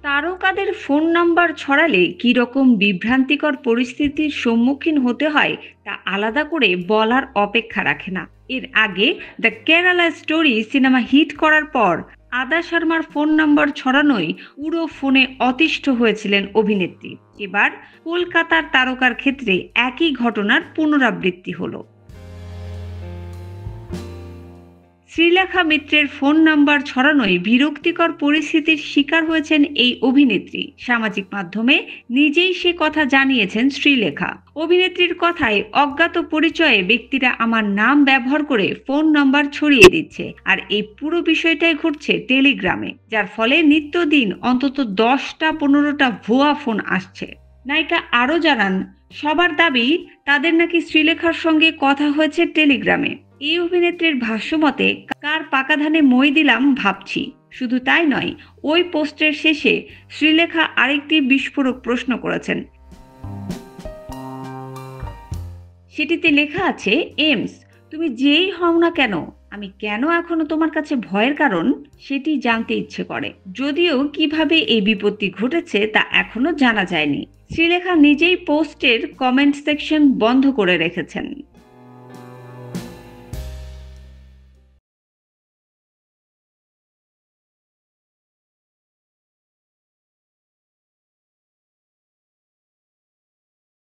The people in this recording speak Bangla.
তারকাদের ফোন নাম্বার ছড়ালে কী রকম বিভ্রান্তিকর পরিস্থিতির সম্মুখীন হতে হয় তা আলাদা করে বলার অপেক্ষা রাখে না। এর আগে the Kerala story cinema hit করার পর আদা শর্মার ফোন নাম্বার ছড়ানোয় পুরো ফোনে অতিষ্ঠ হয়েছিলেন অভিনেত্রী। এবার কলকাতার তারকার ক্ষেত্রে একই ঘটনার পুনরাবৃত্তি হলো। শ্রীলেখা মিত্রের ফোন নাম্বার ছড়ানোয় বিরক্তিকর পরিস্থিতির শিকার হয়েছেন এই অভিনেত্রী। সামাজিক মাধ্যমে নিজেই সে কথা জানিয়েছেন শ্রীলেখা। অভিনেত্রীর কথায়, অজ্ঞাত পরিচয়ে ব্যক্তিরা আমার নাম ব্যবহার করে ফোন নাম্বার ছড়িয়ে দিচ্ছে, আর এই পুরো বিষয়টাই ঘটছে টেলিগ্রামে, যার ফলে নিত্যদিন অন্তত 10টা 15টা ভুয়া ফোন আসছে। নায়িকা আরও জানান, সবার দাবি তাদের নাকি শ্রীলেখার সঙ্গে কথা হয়েছে টেলিগ্রামে। এই অভিনেত্রীর ভাষ্যমতে, কার পাকা ধানে মই দিলাম ভাবছি। শুধু তাই নয়, ওই পোস্টের শেষে শ্রীলেখা আরেকটি বিস্ফোরক প্রশ্ন করেছেন। সেটিতে লেখা আছে, এমস, তুমি যেই হও না কেন, আমি কেন এখনো তোমার কাছে ভয়ের কারণ সেটি জানতে ইচ্ছে করে। যদিও কিভাবে এই বিপত্তি ঘটেছে তা এখনো জানা যায়নি। শ্রীলেখা নিজেই পোস্টের কমেন্ট সেকশন বন্ধ করে রেখেছেন।